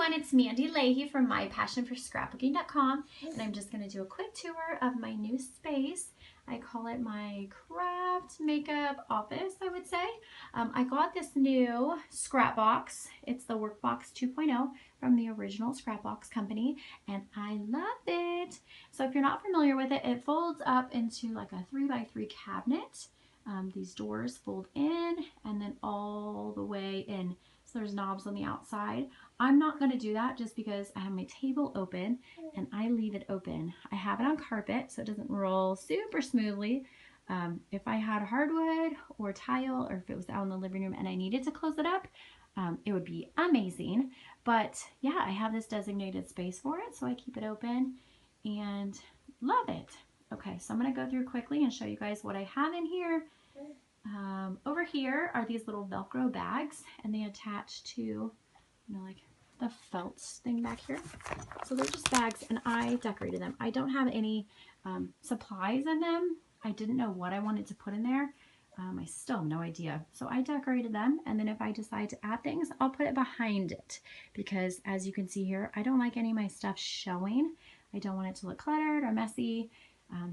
everyone, it's Mandy Leahy from mypassionforscrapbooking.com, and I'm just going to do a quick tour of my new space. I call it my craft makeup office, I would say. I got this new Scrapbox. It's the Workbox 2.0 from the original Scrapbox Company, and I love it. So if you're not familiar with it, it folds up into like a 3x3 cabinet. These doors fold in and then all the way in. So there's knobs on the outside. I'm not going to do that just because I have my table open and I leave it open. I have it on carpet so it doesn't roll super smoothly. If I had hardwood or tile, or if it was out in the living room and I needed to close it up, it would be amazing. But yeah, I have this designated space for it, so I keep it open and love it. Okay, so I'm going to go through quickly and show you guys what I have in here. Over here are these little Velcro bags, and they attach to, like the felt thing back here. So they're just bags, and I decorated them. I don't have any supplies in them. I didn't know what I wanted to put in there. I still have no idea. So I decorated them, and then if I decide to add things, I'll put it behind it, because as you can see here, I don't like any of my stuff showing. I don't want it to look cluttered or messy.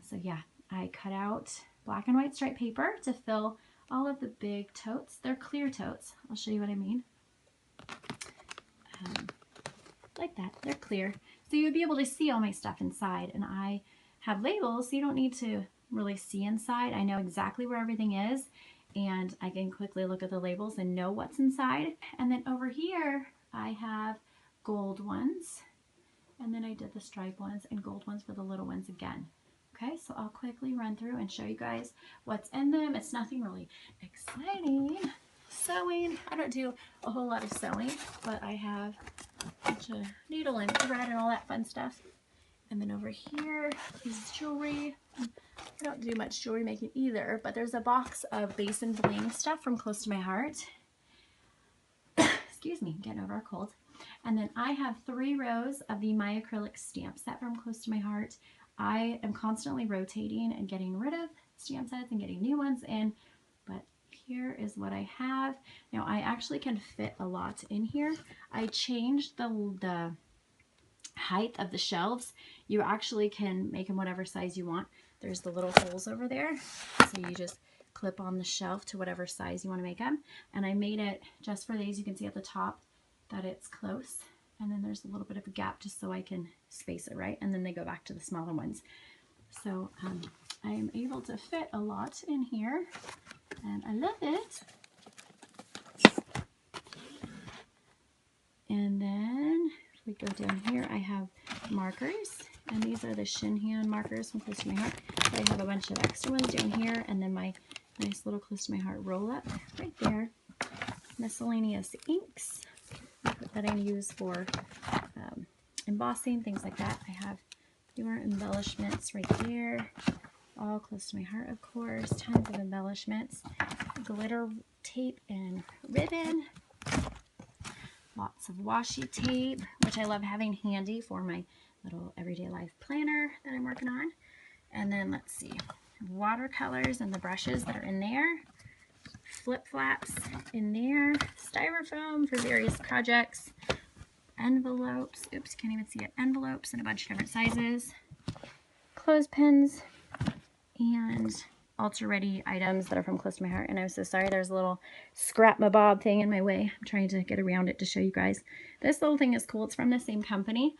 So yeah, I cut out black and white striped paper to fill all of the big totes. They're clear totes. I'll show you what I mean. Like that, they're clear. So you'd be able to see all my stuff inside, and I have labels so you don't need to really see inside. I know exactly where everything is, and I can quickly look at the labels and know what's inside. And then over here, I have gold ones, and then I did the stripe ones and gold ones for the little ones again. Okay, so I'll quickly run through and show you guys what's in them. It's nothing really exciting. Sewing, I don't do a whole lot of sewing, but I have a bunch of needle and thread and all that fun stuff. And then over here is jewelry. I don't do much jewelry making either, but there's a box of base and bling stuff from Close to My Heart. Excuse me, getting over a cold. And then I have 3 rows of the My Acrylic stamp set from Close to My Heart. I am constantly rotating and getting rid of stamp sets and getting new ones in, but here is what I have. Now I actually can fit a lot in here. I changed the height of the shelves. You actually can make them whatever size you want. There's the little holes over there, so you just clip on the shelf to whatever size you want to make them. And I made it just for these. You can see at the top that it's close. And then there's a little bit of a gap just so I can space it right. And then they go back to the smaller ones. So I am able to fit a lot in here, and I love it. And then if we go down here, I have markers. And these are the Shin Hand markers from Close to My Heart. So I have a bunch of extra ones down here, and then my nice little Close to My Heart roll up right there. Miscellaneous inks that I use for embossing, things like that. I have your embellishments right there, all Close to My Heart, of course. Tons of embellishments, glitter tape and ribbon, lots of washi tape, which I love having handy for my little everyday life planner that I'm working on. And then let's see, watercolors and the brushes that are in there, flip-flaps in there, styrofoam for various projects, envelopes, oops, can't even see it, envelopes in a bunch of different sizes, clothespins, and altar-ready items that are from Close to My Heart. And I'm so sorry, there's a little scrap mabob thing in my way. I'm trying to get around it to show you guys. This little thing is cool. It's from the same company.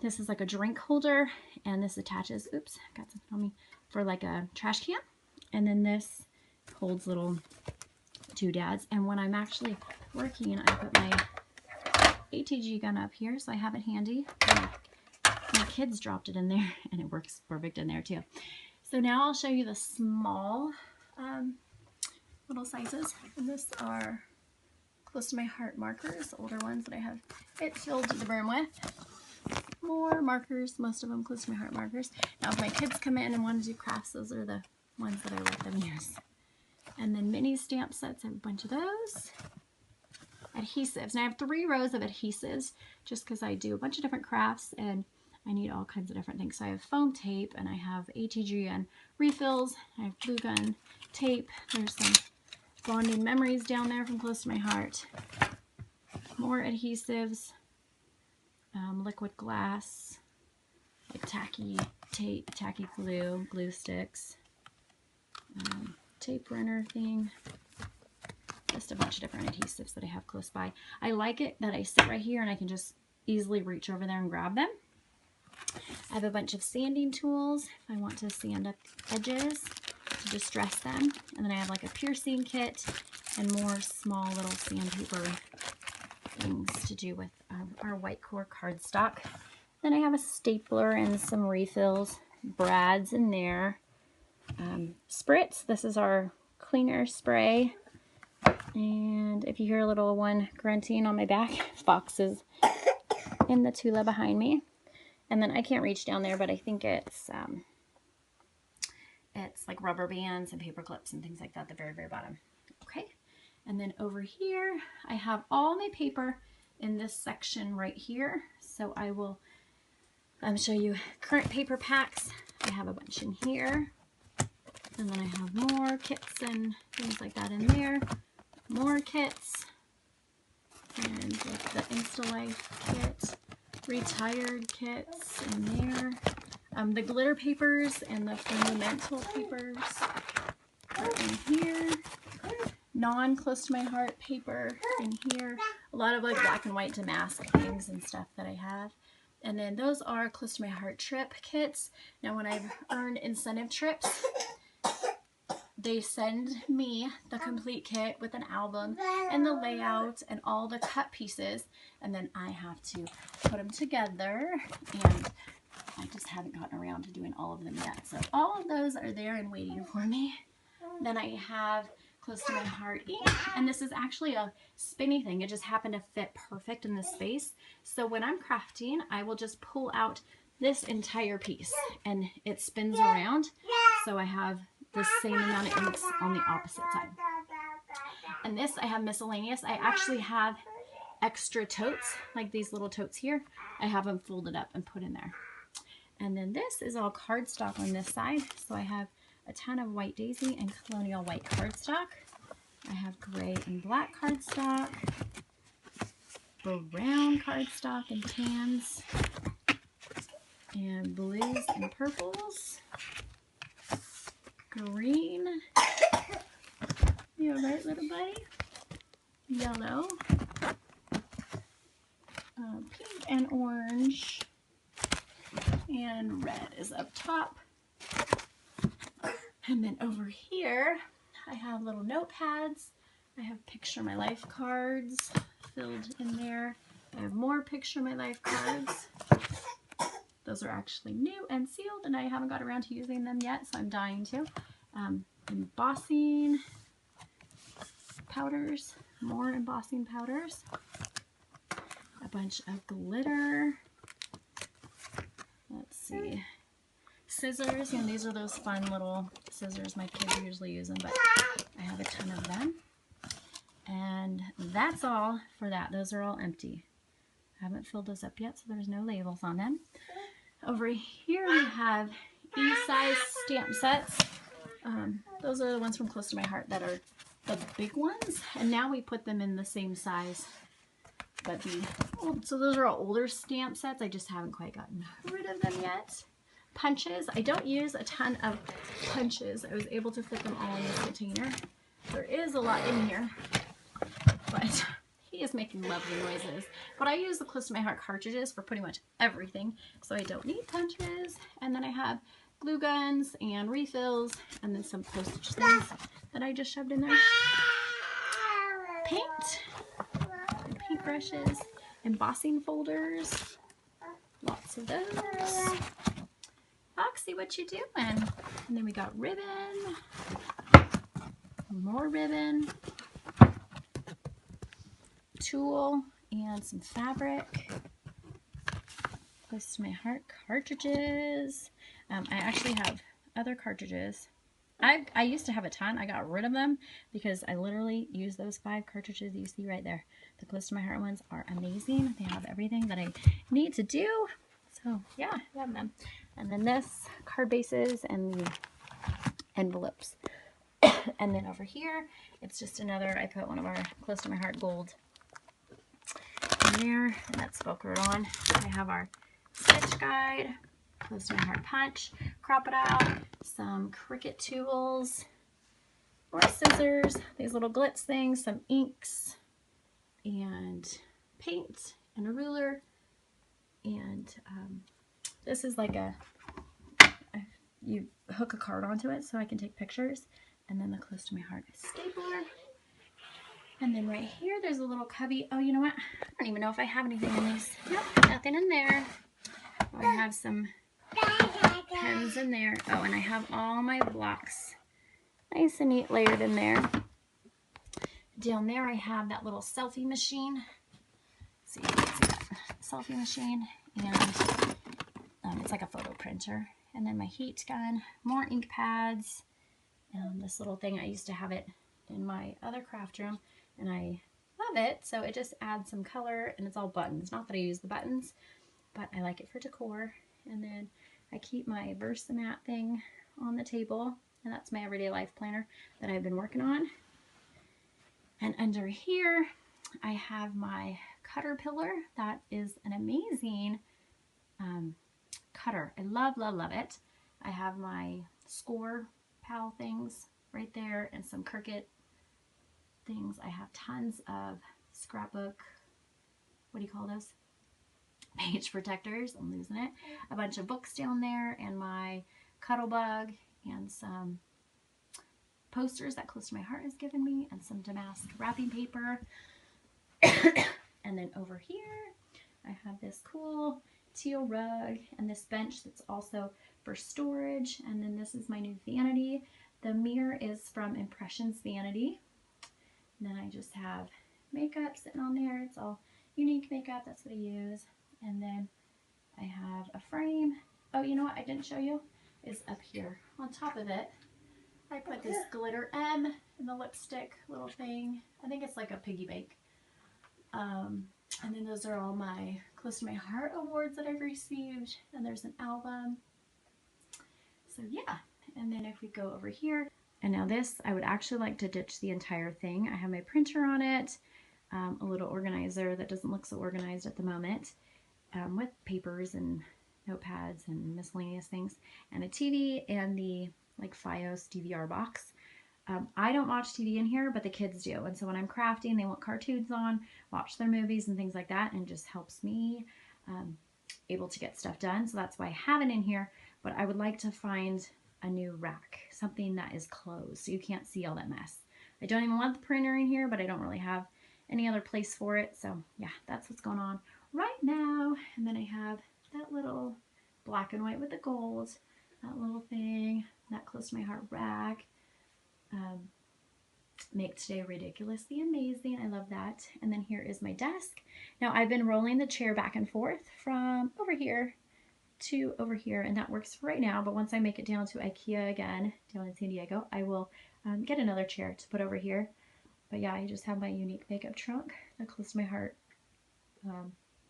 This is like a drink holder, and this attaches, oops, got something on me, for like a trash can. And then this holds little doodads. And when I'm actually working, I put my ATG gun up here, so I have it handy. My kids dropped it in there, and it works perfect in there too. So now I'll show you the small little sizes. And this are Close to My Heart markers, the older ones that I have it filled to the brim with. More markers, most of them Close to My Heart markers. Now if my kids come in and want to do crafts, those are the ones that I let them use. And then mini stamp sets, I have a bunch of those. Adhesives, and I have 3 rows of adhesives just because I do a bunch of different crafts and I need all kinds of different things. So I have foam tape, and I have ATG and refills. I have glue gun tape. There's some bonding memories down there from Close to My Heart. More adhesives, liquid glass, like tacky tape, tacky glue, glue sticks, tape runner thing, just a bunch of different adhesives that I have close by. I like it that I sit right here and I can just easily reach over there and grab them. I have a bunch of sanding tools if I want to sand up edges to distress them. And then I have like a piercing kit and more small little sandpaper things to do with our white core cardstock. Then I have a stapler and some refills, brads in there. Spritz, this is our cleaner spray. And if you hear a little one grunting on my back, Fox is in the Tula behind me. And then I can't reach down there, but I think it's like rubber bands and paper clips and things like that at the very, very bottom. Okay. And then over here, I have all my paper in this section right here. So I will show you current paper packs. I have a bunch in here. And then I have more kits and things like that in there. More kits. And like the Insta-Life kit. Retired kits in there. The glitter papers and the fundamental papers are in here. Non-close to my heart paper in here. A lot of like black and white damask things and stuff that I have. And then those are close to my heart trip kits. Now when I've earned incentive trips, they send me the complete kit with an album and the layout and all the cut pieces, and then I have to put them together, and I just haven't gotten around to doing all of them yet. So all of those are there and waiting for me. Then I have close to my heart ink, and this is actually a spinny thing. It just happened to fit perfect in this space. So when I'm crafting, I will just pull out this entire piece and it spins around. So I have the same amount of inks on the opposite side. And this, I have miscellaneous. I actually have extra totes, like these little totes here. I have them folded up and put in there. And then this is all cardstock on this side. So I have a ton of White Daisy and Colonial White cardstock. I have gray and black cardstock, brown cardstock and tans, and blues and purples. Green, you alright, little buddy? Yellow, pink and orange, and red is up top. And then over here, I have little notepads. I have Picture My Life cards filled in there. I have more Picture My Life cards. Those are actually new and sealed, and I haven't got around to using them yet, so I'm dying to. Embossing powders, more embossing powders, a bunch of glitter. Let's see, scissors. You know, these are those fun little scissors. My kids usually use them, but I have a ton of them. And that's all for that. Those are all empty. I haven't filled those up yet, so there's no labels on them. Over here we have E-size stamp sets. Those are the ones from Close to My Heart that are the big ones. And now we put them in the same size. But so those are all older stamp sets. I just haven't quite gotten rid of them yet. Punches. I don't use a ton of punches. I was able to fit them all in this container. There is a lot in here, but he is making lovely noises. But I use the Close to My Heart cartridges for pretty much everything, so I don't need punches. And then I have glue guns and refills, and then some postage things that I just shoved in there. Paint, paintbrushes, embossing folders, lots of those. Foxy, what you doing? And then we got ribbon, more ribbon, tulle, and some fabric. Close to My Heart cartridges. I actually have other cartridges. I used to have a ton. I got rid of them because I literally use those 5 cartridges you see right there. The Close to My Heart ones are amazing. They have everything that I need to do. So yeah, I have them. And then this, card bases and the envelopes. And then over here, it's just another, I put one of our Close to My Heart gold. And there, and that's Velcroed on. I have our stitch guide, close to my heart punch, crop it out, some Cricut tools, more scissors, these little glitz things, some inks, and paint, and a ruler, and this is like you hook a card onto it so I can take pictures, and then the close to my heart is stapler. And then right here, there's a little cubby. Oh, you know what? I don't even know if I have anything in these. Nope, nothing in there. Oh, I have some pens in there. Oh, and I have all my blocks nice and neat layered in there. Down there, I have that little selfie machine. Let's see if you can see that. Selfie machine. And it's like a photo printer. And then my heat gun, more ink pads. This little thing, I used to have it in my other craft room, and I love it. So it just adds some color, and it's all buttons. Not that I use the buttons, but I like it for decor. And then I keep my Versamat thing on the table, and that's my everyday life planner that I've been working on. And under here, I have my Caterpillar. That is an amazing cutter. I love, love, love it. I have my Score Pal things right there, and some Cricut things. I have tons of scrapbook, what do you call those? Page protectors. I'm losing it. A bunch of books down there, and my Cuttlebug, and some posters that Close to My Heart has given me, and some damask wrapping paper. And then over here, I have this cool teal rug, and this bench that's also for storage. And then this is my new vanity. The mirror is from Impressions Vanity. And then I just have makeup sitting on there. It's all unique makeup. That's what I use. And then I have a frame. Oh, you know what I didn't show you? Is up here. On top of it, I put this glitter M in the lipstick little thing. I think it's like a piggy bank. And then those are all my Close to My Heart awards that I've received. And there's an album. So yeah. And then if we go over here, and now this, I would actually like to ditch the entire thing. I have my printer on it, a little organizer that doesn't look so organized at the moment, with papers and notepads and miscellaneous things, and a TV and the like Fios DVR box. I don't watch TV in here, but the kids do. And so when I'm crafting, they want cartoons on, watch their movies and things like that, and it just helps me able to get stuff done. So that's why I have it in here, but I would like to find a new rack, something that is closed so you can't see all that mess. I don't even want the printer in here, but I don't really have any other place for it. So yeah, that's what's going on right now. And then I have that little black and white with the gold, that little thing, that Close to My Heart rack. Make today ridiculously amazing. I love that. And then here is my desk. Now I've been rolling the chair back and forth from over here to over here, and that works for right now. But once I make it down to IKEA again, down in San Diego, I will get another chair to put over here. But yeah, I just have my unique makeup trunk, that Close to My Heart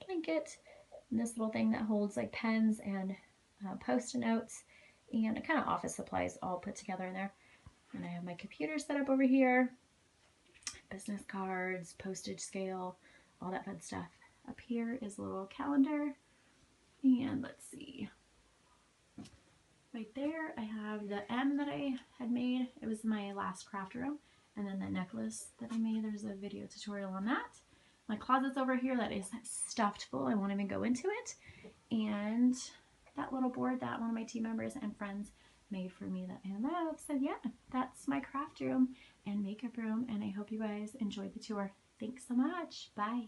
blanket, and this little thing that holds like pens and post-it notes and kind of office supplies all put together in there. And I have my computer set up over here, business cards, postage scale, all that fun stuff. Up here is a little calendar. And let's see, right there I have the M that I had made. It was my last craft room. And then the necklace that I made, there's a video tutorial on that. My closet's over here that is stuffed full. I won't even go into it. And that little board that one of my team members and friends made for me that I love. So yeah, that's my craft room and makeup room, and I hope you guys enjoyed the tour. Thanks so much. Bye.